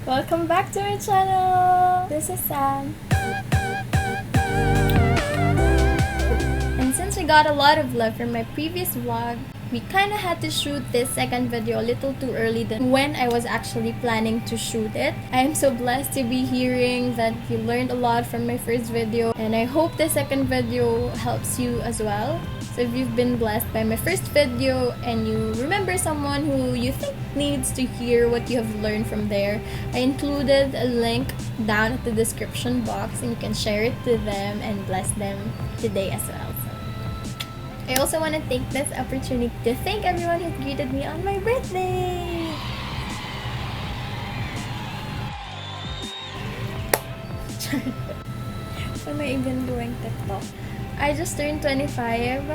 Welcome back to my channel! This is Sam. And since we got a lot of love from my previous vlog, we kinda had to shoot this second video a little too early than when I was actually planning to shoot it. I am so blessed to be hearing that you learned a lot from my first video, and I hope the second video helps you as well. So if you've been blessed by my first video and you remember someone who you think needs to hear what you have learned from there, I included a link down at the description box and you can share it to them and bless them today as well. I also want to take this opportunity to thank everyone who greeted me on my birthday! Why am I even doing TikTok? I just turned 25.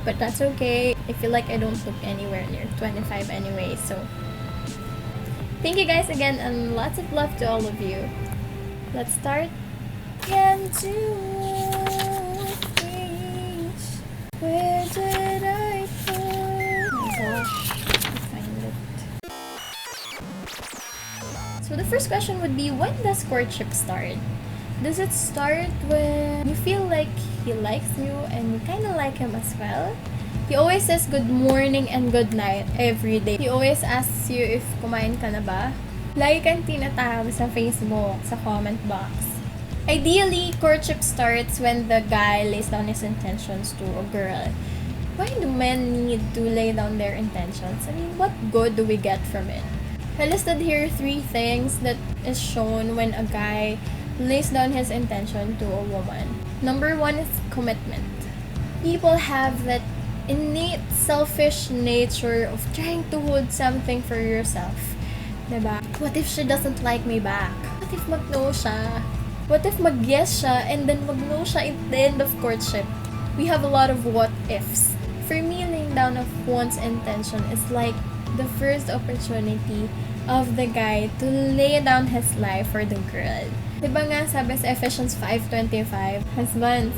But that's okay. I feel like I don't look anywhere near 25 anyway, so thank you guys again and lots of love to all of you. Let's start. 1, 2, 3. Where did I go? Oh my gosh, I find it. So the first question would be, when does courtship start? Does it start when you feel like he likes you and you kind of like him as well? He always says good morning and good night every day. He always asks you if kumain ka na ba. Lagi kang tinatawag sa Facebook, sa comment box. Ideally, courtship starts when the guy lays down his intentions to a girl. Why do men need to lay down their intentions? I mean, what good do we get from it? I listed here 3 things that is shown when a guy lays down his intention to a woman. Number 1 is commitment. People have that innate selfish nature of trying to hold something for yourself. Diba? What if she doesn't like me back? What if mag-no siya? What if mag-yes siya and then mag-no siya at the end of courtship? We have a lot of what ifs. For me, laying down of one's intention is like the first opportunity of the guy to lay down his life for the girl. Diba nga sabi sa Ephesians 5:25, husbands,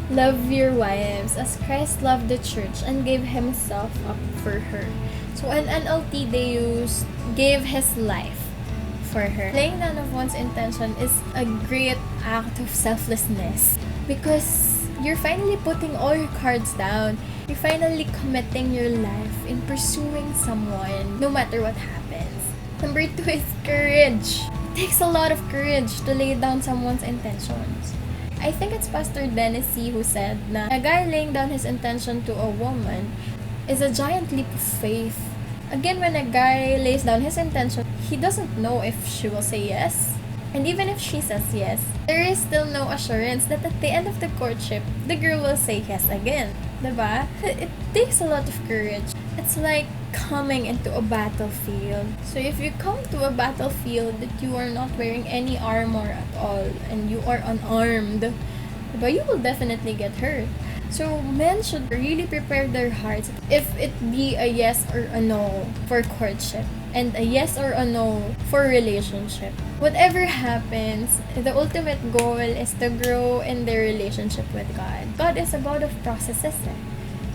love your wives as Christ loved the church and gave himself up for her. So an NLT, they used gave his life for her. Laying down of one's intention is a great act of selflessness because you're finally putting all your cards down. You're finally committing your life in pursuing someone no matter what happens. Number 2 is courage. It takes a lot of courage to lay down someone's intentions. I think it's Pastor Dennis C. who said na a guy laying down his intention to a woman is a giant leap of faith. Again, when a guy lays down his intention, he doesn't know if she will say yes. And even if she says yes, there is still no assurance that at the end of the courtship, the girl will say yes again. Diba? It takes a lot of courage. It's like coming into a battlefield. So if you come to a battlefield that you are not wearing any armor at all and you are unarmed, diba, you will definitely get hurt. So men should really prepare their hearts if it be a yes or a no for courtship and a yes or a no for relationship. Whatever happens, the ultimate goal is to grow in their relationship with God. God is a God of processes.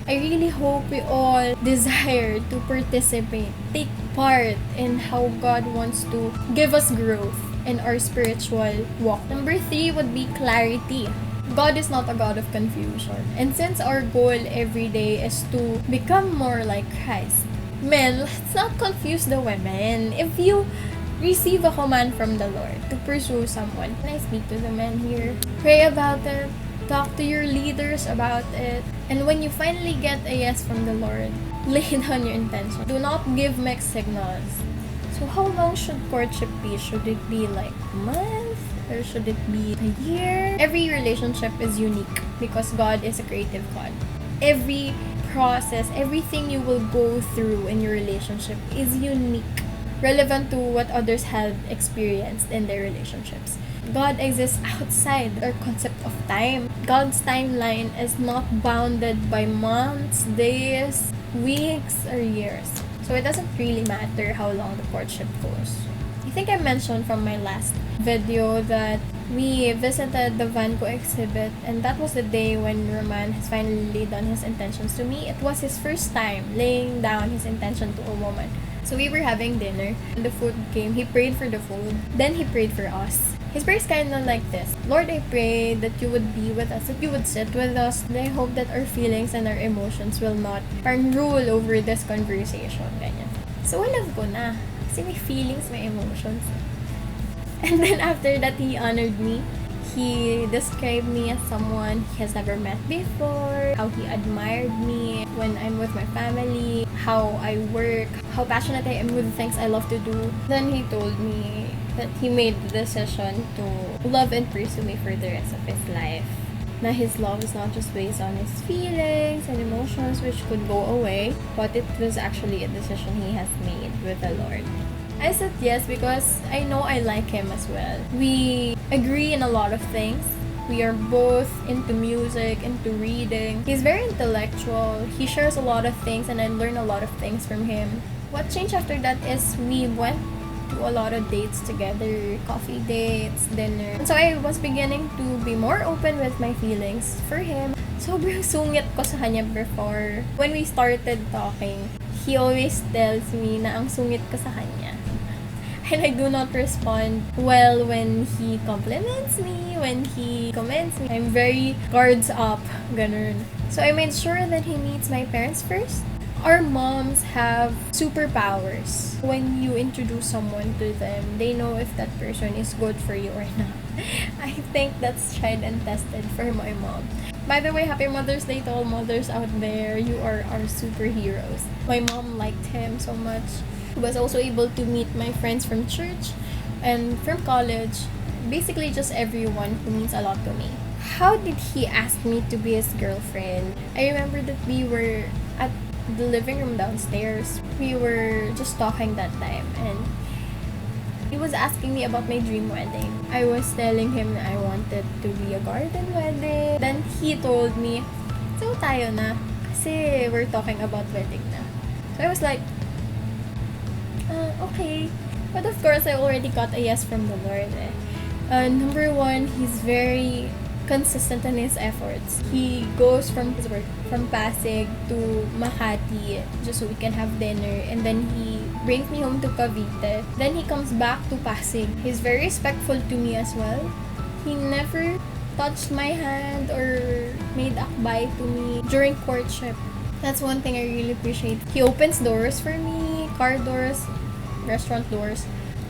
I really hope we all desire to participate, take part in how God wants to give us growth in our spiritual walk. Number 3 would be clarity. God is not a God of confusion. And since our goal every day is to become more like Christ, men, let's not confuse the women. If you receive a command from the Lord to pursue someone, can I speak to the men here? Pray about it. Talk to your leaders about it. And when you finally get a yes from the Lord, lay down your intention. Do not give mixed signals. So how long should courtship be? Should it be like a month? Or should it be a year? Every relationship is unique because God is a creative God. Every process, everything you will go through in your relationship is unique, relevant to what others have experienced in their relationships. God exists outside our concept of time. God's timeline is not bounded by months, days, weeks, or years. So it doesn't really matter how long the courtship goes. I think I mentioned from my last video that we visited the Van Gogh exhibit, and that was the day when Roman has finally laid down his intentions to me. It was his first time laying down his intention to a woman. So we were having dinner, and the food came. He prayed for the food. Then he prayed for us. His prayer is kind of like this: Lord, I pray that you would be with us, that you would sit with us. And I hope that our feelings and our emotions will not rule over this conversation. Ganyan. So, love ko na. Kasi may feelings, may emotions. And then after that, he honored me. He described me as someone he has never met before, how he admired me when I'm with my family, how I work, how passionate I am with the things I love to do. Then he told me that he made the decision to love and pursue me for the rest of his life. Na his love is not just based on his feelings and emotions which could go away, but it was actually a decision he has made with the Lord. I said yes because I know I like him as well. We agree in a lot of things. We are both into music, into reading. He's very intellectual. He shares a lot of things and I learn a lot of things from him. What changed after that is we went to a lot of dates together, coffee dates, dinner. And so I was beginning to be more open with my feelings for him. Sobrang sungit ko sa kanya before. When we started talking, he always tells me na ang sungit ko sa kanya. And I do not respond well when he compliments me, when he comments me. I'm very guards up, ganun. So I made sure that he meets my parents first. Our moms have superpowers. When you introduce someone to them, they know if that person is good for you or not. I think that's tried and tested for my mom. By the way, happy Mother's Day to all mothers out there. You are our superheroes. My mom liked him so much. He was also able to meet my friends from church and from college. Basically, just everyone who means a lot to me. How did he ask me to be his girlfriend? I remember that we were at the living room downstairs. We were just talking that time and he was asking me about my dream wedding. I was telling him that I wanted to be a garden wedding. Then he told me, so tayo na. Kasi we're talking about wedding na. So I was like, okay. But of course, I already got a yes from the Lord. Number one, he's very consistent in his efforts. He goes from his work, from Pasig to Makati, just so we can have dinner. And then he brings me home to Cavite. Then he comes back to Pasig. He's very respectful to me as well. He never touched my hand or made akbay to me during courtship. That's one thing I really appreciate. He opens doors for me, car doors, restaurant doors.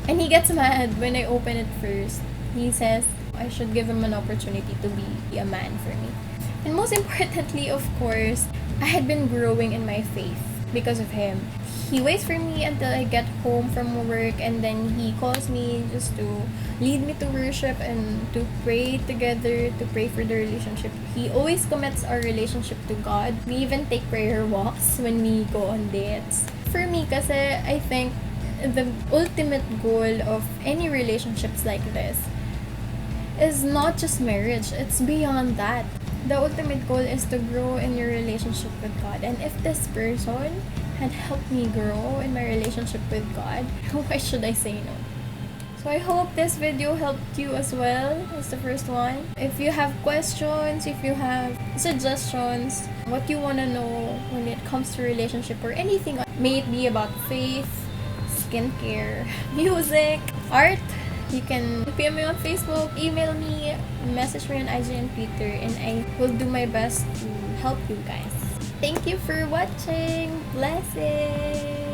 And he gets mad when I open it first. He says I should give him an opportunity to be a man for me. And most importantly, of course, I had been growing in my faith because of him. He waits for me until I get home from work and then he calls me just to lead me to worship and to pray together, to pray for the relationship. He always commits our relationship to God. We even take prayer walks when we go on dates. For me, kasi I think the ultimate goal of any relationships like this is not just marriage, it's beyond that. The ultimate goal is to grow in your relationship with God. And if this person had helped me grow in my relationship with God, why should I say no? So I hope this video helped you as well as the first one. If you have questions, if you have suggestions, what you want to know when it comes to relationship or anything, may it be about faith, skincare, music, art, you can PM me on Facebook, email me, message me on IG and Twitter, and I will do my best to help you guys. Thank you for watching. Blessings!